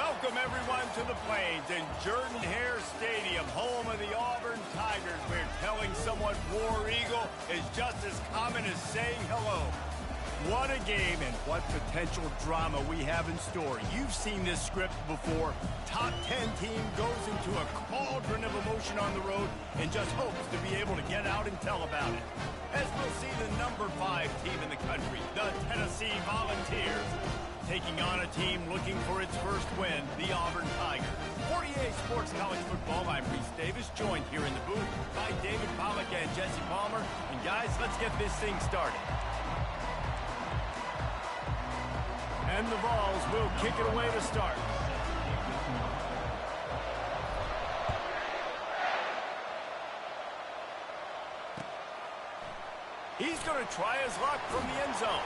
Welcome, everyone, to the Plains in Jordan-Hare Stadium, home of the Auburn Tigers, where telling someone War Eagle is just as common as saying hello. What a game and what potential drama we have in store. You've seen this script before. Top 10 team goes into a cauldron of emotion on the road and just hopes to be able to get out and tell about it. As we'll see the number 5 team in the country, the Tennessee Volunteers, taking on a team looking for its first win, the Auburn Tigers. 48 Sports College Football, I'm Reese Davis, joined here in the booth by David Pollack and Jesse Palmer. And guys, let's get this thing started. And the Vols will kick it away to start. He's going to try his luck from the end zone.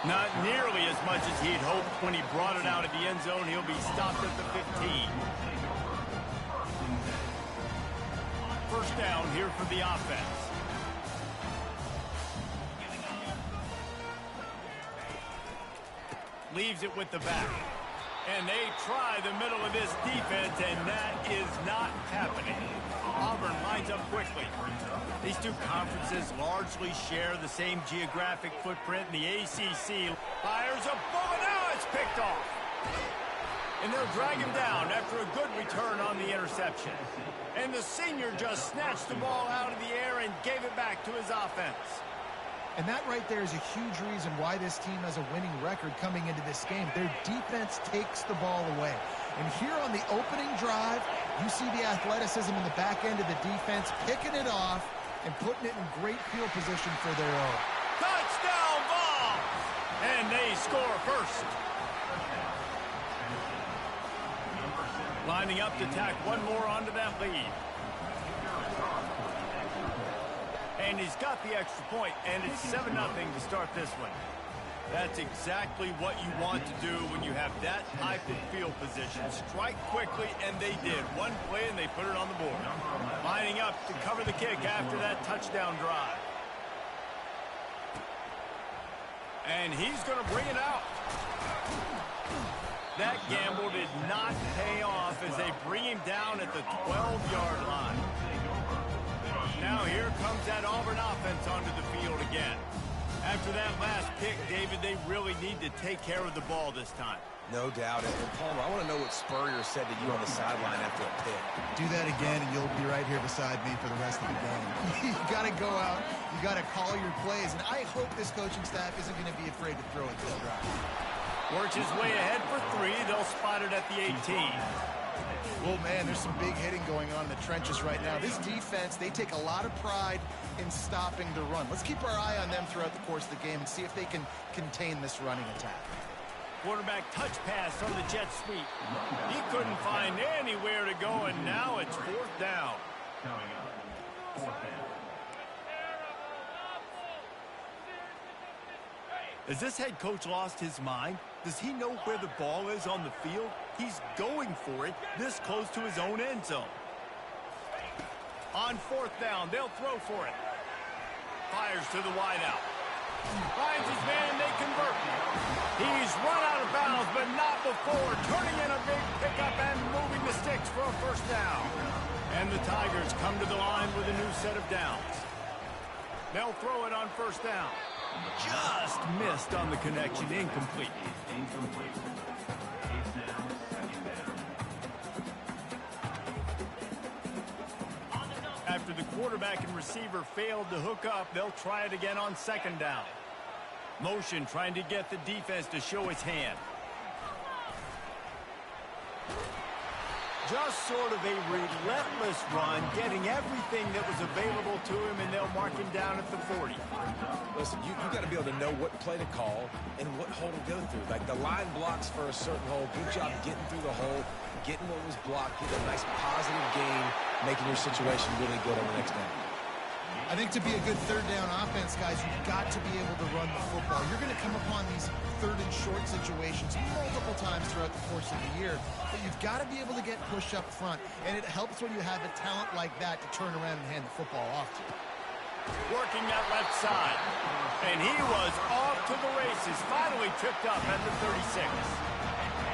Not nearly as much as he'd hoped when he brought it out of the end zone. He'll be stopped at the 15. First down here for the offense. Leaves it with the back. And they try the middle of this defense, and that is not happening. Auburn lines up quickly. These two conferences largely share the same geographic footprint in the ACC. Fires a bullet. Now it's picked off. And they'll drag him down after a good return on the interception. And the senior just snatched the ball out of the air and gave it back to his offense. And that right there is a huge reason why this team has a winning record coming into this game. Their defense takes the ball away. And here on the opening drive, you see the athleticism in the back end of the defense, picking it off and putting it in great field position for their own. Touchdown ball! And they score first. Lining up to tack one more onto that lead. And he's got the extra point, and it's 7-0 to start this one. That's exactly what you want to do when you have that type of field position. Strike quickly, and they did. One play, and they put it on the board. Lining up to cover the kick after that touchdown drive. And he's going to bring it out. That gamble did not pay off as they bring him down at the 12-yard line. Now here comes that Auburn offense onto the field again. After that last pick, David, they really need to take care of the ball this time. No doubt. And Palmer, I want to know what Spurrier said to you on the sideline after a pick. Do that again, and you'll be right here beside me for the rest of the game. You got to go out. You got to call your plays. And I hope this coaching staff isn't going to be afraid to throw it this drive. Works his way ahead for 3. They'll spot it at the 18. Well, man, there's some big hitting going on in the trenches right now. This defense, they take a lot of pride in stopping the run. Let's keep our eye on them throughout the course of the game and see if they can contain this running attack. Quarterback touch pass on the jet sweep. He couldn't find anywhere to go, and now it's 4th down. Has this head coach lost his mind? Does he know where the ball is on the field? He's going for it this close to his own end zone. On 4th down, they'll throw for it. Fires to the wideout. Finds his man, and they convert. He's run out of bounds, but not before. Turning in a big pickup and moving the sticks for a first down. And the Tigers come to the line with a new set of downs. They'll throw it on 1st down. Just missed on the connection. Incomplete. After the quarterback and receiver failed to hook up, they'll try it again on 2nd down. Motion trying to get the defense to show its hand. Just sort of a relentless run, getting everything that was available to him, and they'll mark him down at the 40. Listen, you got to be able to know what play to call and what hole to go through. Like the line blocks for a certain hole. Good job getting through the hole, getting what was blocked, getting a nice positive gain, making your situation really good on the next down. I think to be a good 3rd down offense, guys, you've got to be able to run the football. You're going to come upon these 3rd and short situations multiple times throughout the course of the year, but you've got to be able to get push up front, and it helps when you have a talent like that to turn around and hand the football off to. Working that left side, and he was off to the races, finally tripped up at the 36.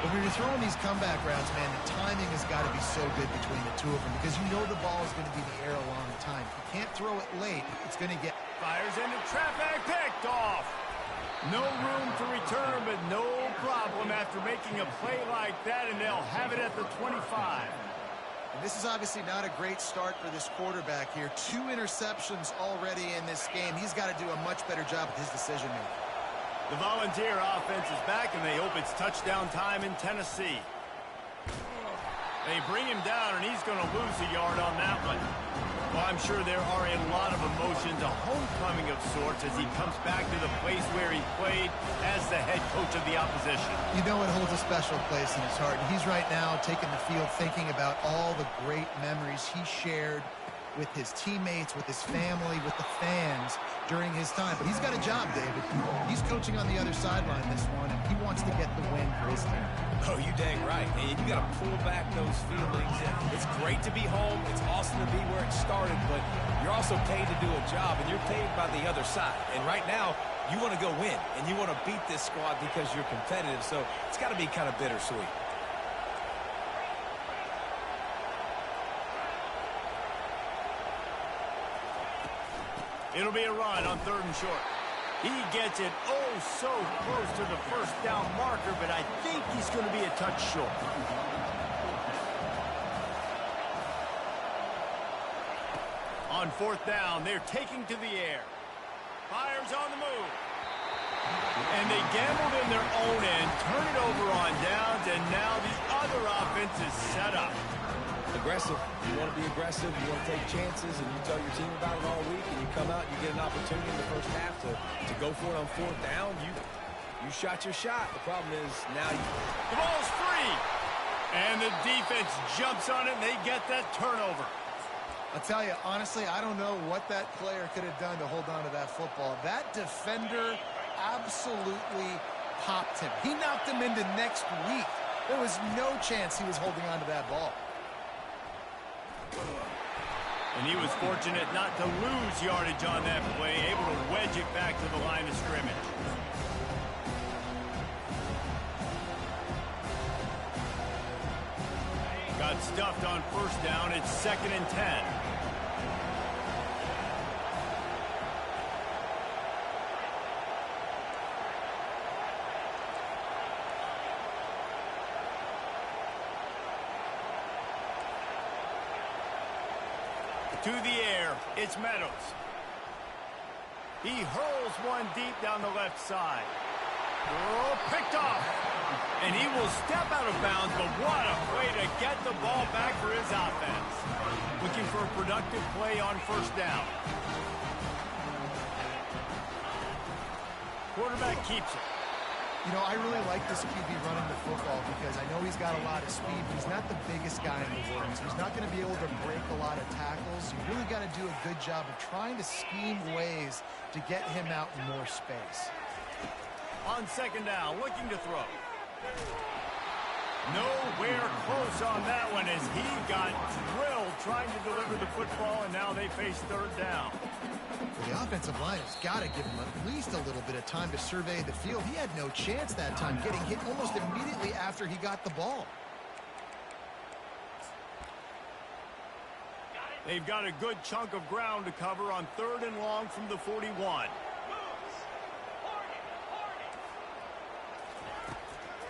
But when you're throwing these comeback routes, man, the timing has got to be so good between the two of them because you know the ball is going to be in the air a long time. If you can't throw it late, it's going to get... Fires into traffic, picked off. No room to return, but no problem after making a play like that, and they'll have it at the 25. And this is obviously not a great start for this quarterback here. 2 interceptions already in this game. He's got to do a much better job with his decision-making. The Volunteer offense is back, and they hope it's touchdown time in Tennessee. They bring him down, and he's going to lose a yard on that one. Well, I'm sure there are a lot of emotions, a homecoming of sorts, as he comes back to the place where he played as the head coach of the opposition. You know it holds a special place in his heart. And he's right now taking the field thinking about all the great memories he shared with his teammates, with his family, with the fans during his time. But he's got a job, David. He's coaching on the other sideline this one, and he wants to get the win for his team. Oh, you dang right. And you got to pull back those feelings. It's great to be home. It's awesome to be where it started, but you're also paid to do a job, and you're paid by the other side. And right now, you want to go win, and you want to beat this squad because you're competitive. So it's got to be kind of bittersweet. It'll be a run on 3rd and short. He gets it oh so close to the first down marker, but I think he's going to be a touch short. On 4th down, they're taking to the air. Fires on the move. And they gambled in their own end, turn it over on downs, and now the other offense is set up. Aggressive. You want to be aggressive. You want to take chances, and you tell your team about it all week, and you come out and you get an opportunity in the first half to go for it on 4th down. You shot your shot. The problem is now the ball's free, and the defense jumps on it, and they get that turnover. I'll tell you, honestly, I don't know what that player could have done to hold on to that football. That defender absolutely popped him. He knocked him into next week. There was no chance he was holding on to that ball. And he was fortunate not to lose yardage on that play, able to wedge it back to the line of scrimmage. Got stuffed on 1st down. It's 2nd and 10. To the air, it's Meadows. He hurls one deep down the left side. Oh, picked off. And he will step out of bounds, but what a way to get the ball back for his offense. Looking for a productive play on 1st down. Quarterback keeps it. You know, I really like this QB running the football because I know he's got a lot of speed, but he's not the biggest guy in the world. So he's not going to be able to break a lot of tackles. You really got to do a good job of trying to scheme ways to get him out in more space. On 2nd down, looking to throw. Nowhere close on that one as he got drilled trying to deliver the football, and now they face 3rd down. Well, the offensive line has got to give him at least a little bit of time to survey the field. He had no chance that time, getting hit almost immediately after he got the ball. They've got a good chunk of ground to cover on 3rd and long from the 41.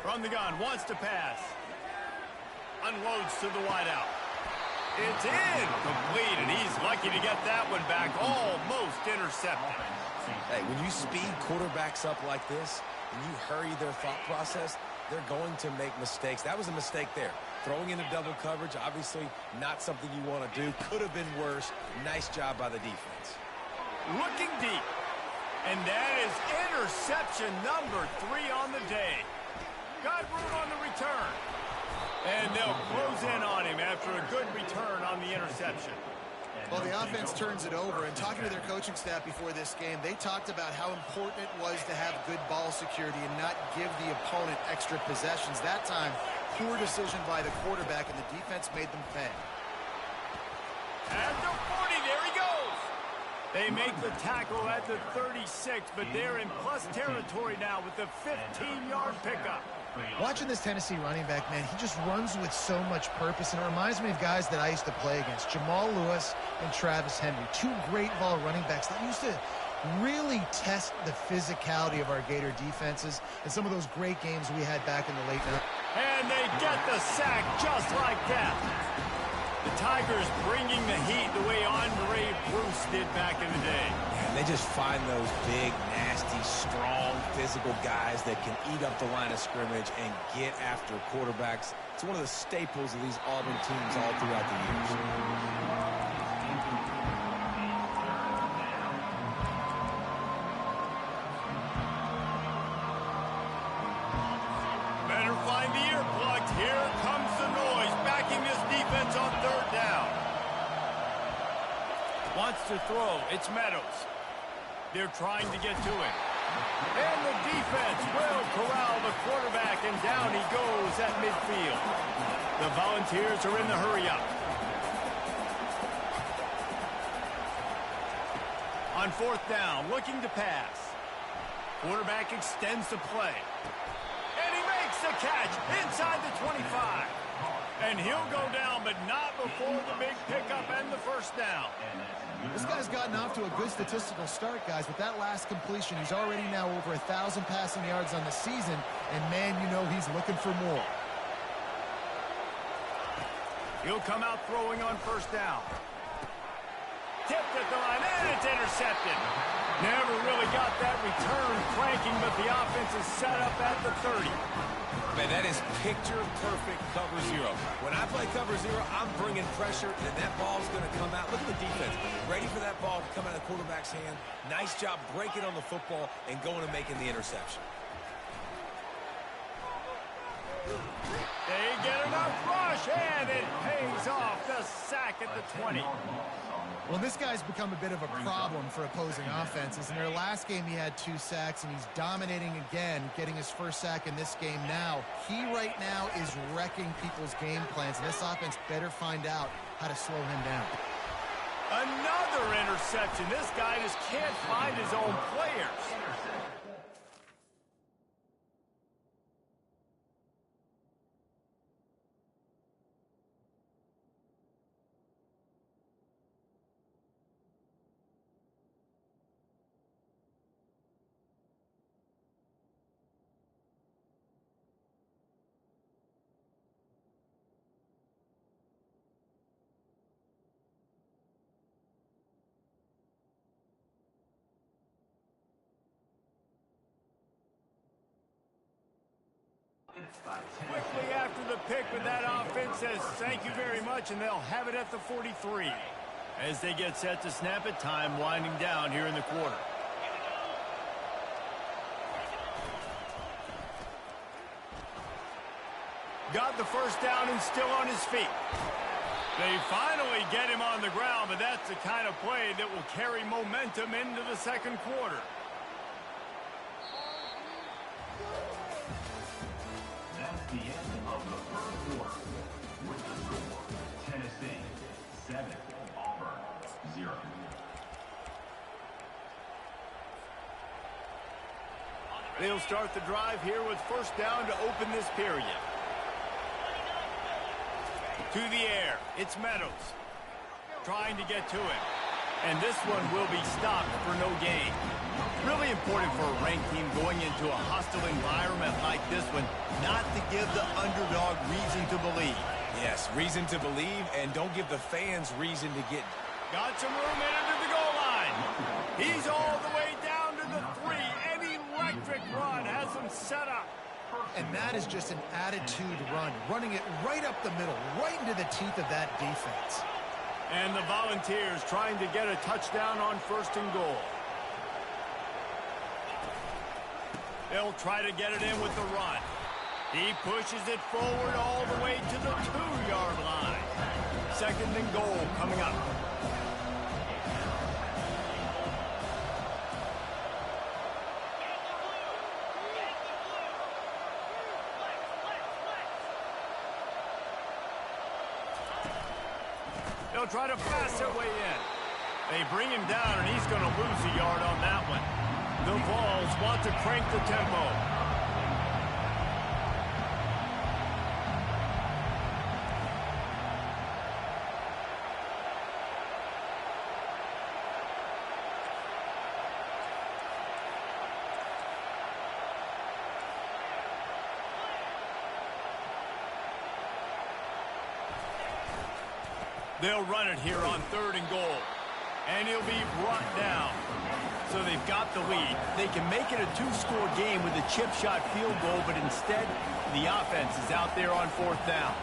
From the gun, wants to pass. Unloads to the wideout. It's incomplete, and he's lucky to get that one back. Almost intercepted. Hey, when you speed quarterbacks up like this, and you hurry their thought process, they're going to make mistakes. That was a mistake there. Throwing into double coverage, obviously not something you want to do. Could have been worse. Nice job by the defense. Looking deep. And that is interception number 3 on the day. Got room on the return. And they'll close in on him after a good return on the interception. Well, the offense turns it over, and talking to their coaching staff before this game, they talked about how important it was to have good ball security and not give the opponent extra possessions. That time, poor decision by the quarterback, and the defense made them pay. At the 40, there he goes. They make the tackle at the 36, but they're in plus territory now with the 15-yard pickup. Watching this Tennessee running back, man, he just runs with so much purpose, and it reminds me of guys that I used to play against, Jamal Lewis and Travis Henry, two great ball running backs that used to really test the physicality of our Gator defenses and some of those great games we had back in the late 90s. And they get the sack just like that. The Tigers bringing the heat the way Andre Bruce did back in the day. And they just find those big, nasty, strong, physical guys that can eat up the line of scrimmage and get after quarterbacks. It's one of the staples of these Auburn teams all throughout the years. Better find the earplugs. Here comes the noise, backing this defense on third down. Wants to throw. It's Meadows. They're trying to get to him. And the defense will corral the quarterback, and down he goes at midfield. The Volunteers are in the hurry-up. On fourth down, looking to pass. Quarterback extends the play. And he makes the catch inside the 25. And he'll go down, but not before the big pickup and the first down. This guy's gotten off to a good statistical start, guys. With that last completion, he's already now over 1,000 passing yards on the season, and man, you know he's looking for more. He'll come out throwing on first down. Tipped at the line, and it's intercepted. Never really got that return cranking, but the offense is set up at the 30. Man, that is picture-perfect cover zero. When I play cover zero, I'm bringing pressure, and that ball's going to come out. Look at the defense. Ready for that ball to come out of the quarterback's hand. Nice job breaking on the football and going and making the interception. They get enough rush, and it pays off. The sack at the 20. Well, this guy's become a bit of a problem for opposing offenses. In their last game, he had 2 sacks, and he's dominating again, getting his first sack in this game now. He right now is wrecking people's game plans, and this offense better find out how to slow him down. Another interception. This guy just can't find his own players. Quickly after the pick, but that offense says thank you very much, and they'll have it at the 43. As they get set to snap it, time winding down here in the quarter. Got the first down and still on his feet. They finally get him on the ground, but that's the kind of play that will carry momentum into the second quarter. That's the end of the first quarter. With the score, Tennessee 7, Auburn 0. They'll start the drive here with first down to open this period. To the air, it's Meadows. Trying to get to him. And this one will be stopped for no gain. Really important for a ranked team going into a hostile environment like this one, not to give the underdog reason to believe. Yes, reason to believe, and don't give the fans reason to get... Got some room in into the goal line. He's all the way down to the 3. An electric run has him set up. And that is just an attitude run, running it right up the middle, right into the teeth of that defense. And the Volunteers trying to get a touchdown on first and goal. They'll try to get it in with the run. He pushes it forward all the way to the 2-yard line. Second and goal coming up. They'll try to pass their way in. They bring him down, and he's going to lose a yard on that one. The Vols want to crank the tempo. They'll run it here on 3rd and goal. And he'll be brought down. So they've got the lead. They can make it a 2-score game with a chip shot field goal, but instead, the offense is out there on 4th down.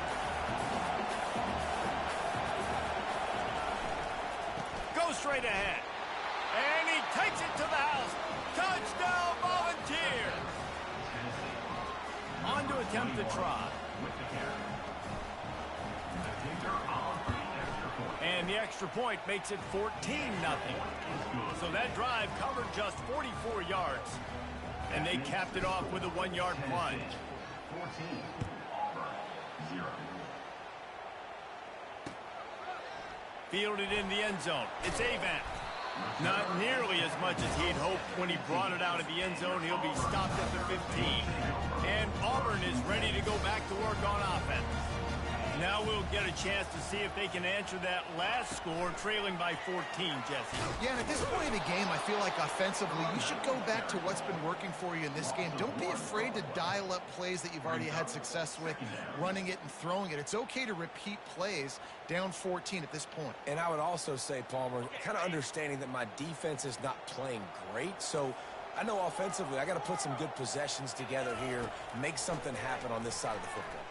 Go straight ahead. And he takes it to the house. Touchdown, Volunteer. On to attempt the try. And the extra point makes it 14-0. So that drive covered just 44 yards. And they capped it off with a 1-yard plunge. 14, Auburn, 0. Fielded in the end zone. It's Avant. Not nearly as much as he'd hoped when he brought it out of the end zone. He'll be stopped at the 15. And Auburn is ready to go back to work on offense. Now we'll get a chance to see if they can answer that last score, trailing by 14, Jesse. Yeah, and at this point in the game, I feel like offensively, you should go back to what's been working for you in this game. Don't be afraid to dial up plays that you've already had success with, running it and throwing it. It's okay to repeat plays down 14 at this point. And I would also say, Palmer, kind of understanding that my defense is not playing great, so I know offensively I got to put some good possessions together here, make something happen on this side of the football.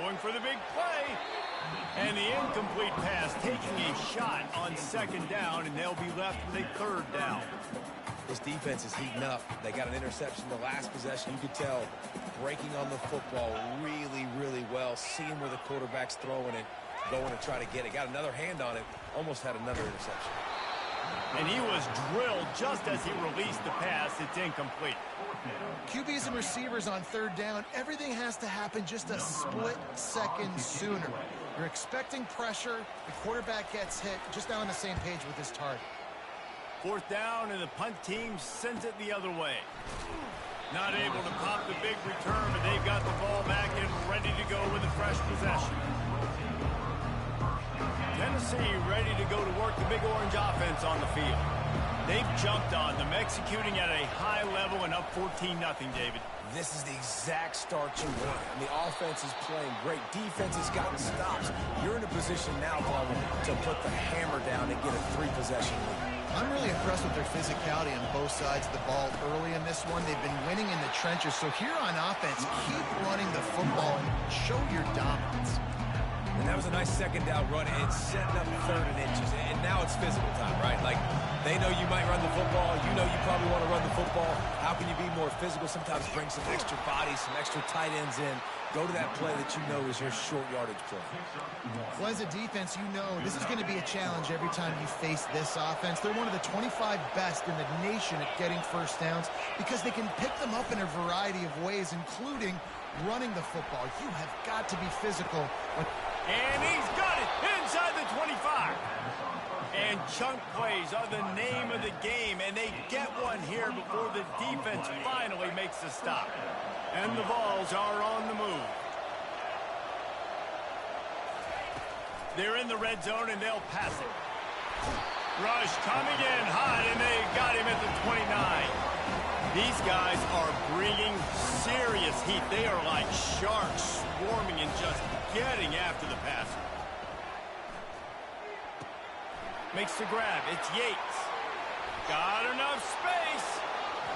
Going for the big play. And the incomplete pass, taking a shot on 2nd down, and they'll be left with a 3rd down. This defense is heating up. They got an interception the last possession. You could tell breaking on the football really, really well, seeing where the quarterback's throwing it, going to try to get it. Got another hand on it, almost had another interception. And he was drilled just as he released the pass. It's incomplete. QBs and receivers on 3rd down, everything has to happen just a split second sooner. You're expecting pressure, the quarterback gets hit, just now on the same page with his target. 4th down, and the punt team sends it the other way. Not able to pop the big return, but they've got the ball back and ready to go with a fresh possession. Tennessee ready to go to work the Big Orange offense on the field. They've jumped on them, executing at a high level and up 14-0, David. This is the exact start you want. And the offense is playing great. Defense has gotten stops. You're in a position now, Palmer, to put the hammer down and get a 3-possession lead. I'm really impressed with their physicality on both sides of the ball early in this one. They've been winning in the trenches. So here on offense, keep running the football and show your dominance. And that was a nice 2nd down run and setting up 3rd and inches. And now it's physical time, right? Like, they know you might run the football. You know you probably want to run the football. How can you be more physical? Sometimes bring some extra bodies, some extra tight ends in. Go to that play that you know is your short yardage play. Well, as a defense, you know this is going to be a challenge every time you face this offense. They're one of the 25 best in the nation at getting 1st downs because they can pick them up in a variety of ways, including running the football. You have got to be physical. And he's got it inside the 25. And chunk plays are the name of the game, and they get one here before the defense finally makes the stop. And the Vols are on the move. They're in the red zone, and they'll pass it. Rush coming in hot, and they got him at the 29. These guys are bringing serious heat. They are like sharks swarming and just getting after the passer. Makes the grab. It's Yates. Got enough space.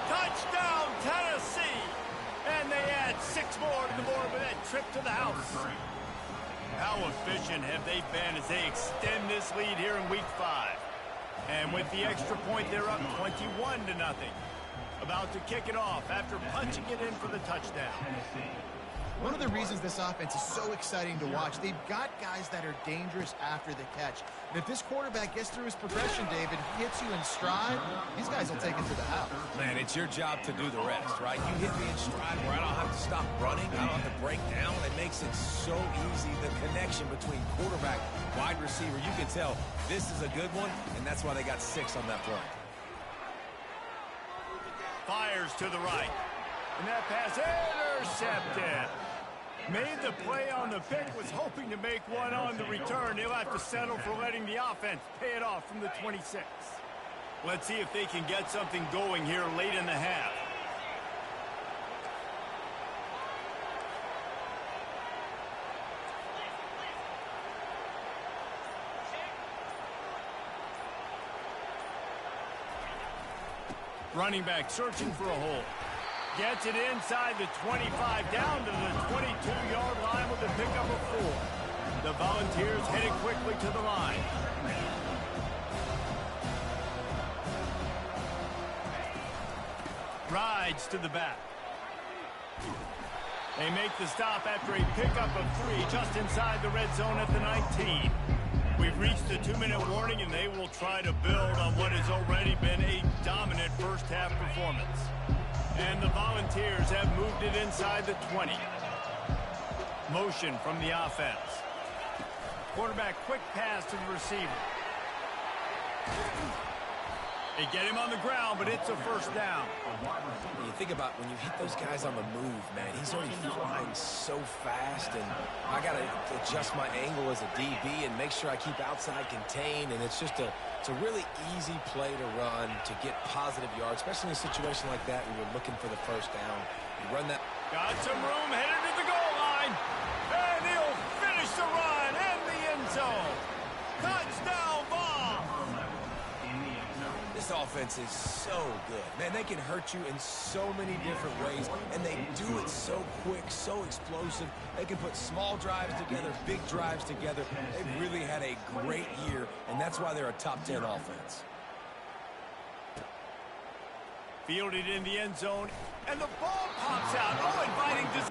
Touchdown, Tennessee. And they add 6 more to the board with that trip to the house. How efficient have they been as they extend this lead here in Week 5? And with the extra point, they're up 21-0. About to kick it off after punching it in for the touchdown. One of the reasons this offense is so exciting to watch, they've got guys that are dangerous after the catch. And if this quarterback gets through his progression, David, hits you in stride, these guys will take it to the house. Man, it's your job to do the rest, right? You hit me in stride where I don't have to stop running. I don't have to break down. It makes it so easy. The connection between quarterback, wide receiver, you can tell this is a good one, and that's why they got 6 on that play. Fires to the right. And that pass intercepted. Made the play on the pick, was hoping to make one on the return. He'll have to settle for letting the offense pay it off from the 26. Let's see if they can get something going here late in the half. Running back searching for a hole. Gets it inside the 25, down to the 22-yard line with a pickup of 4. The Volunteers headed quickly to the line. Rides to the back. They make the stop after a pickup of 3 just inside the red zone at the 19. We've reached the 2-minute warning, and they will try to build on what has already been a dominant first-half performance. And the Volunteers have moved it inside the 20. Motion from the offense. Quarterback quick pass to the receiver. They get him on the ground, but it's a first down. You think about when you hit those guys on the move, man, he's already flying so fast, and I got to adjust my angle as a DB and make sure I keep outside contained, and it's a really easy play to run to get positive yards, especially in a situation like that when you're looking for the first down. You run that. Got some room, headed to the goal line, and he'll finish the run in the end zone. Touchdown ball. This offense is so good. Man, they can hurt you in so many different ways, and they do it so quick, so explosive. They can put small drives together, big drives together. They've really had a great year, and that's why they're a top 10 offense. Fielded in the end zone, and the ball pops out. Oh, inviting this.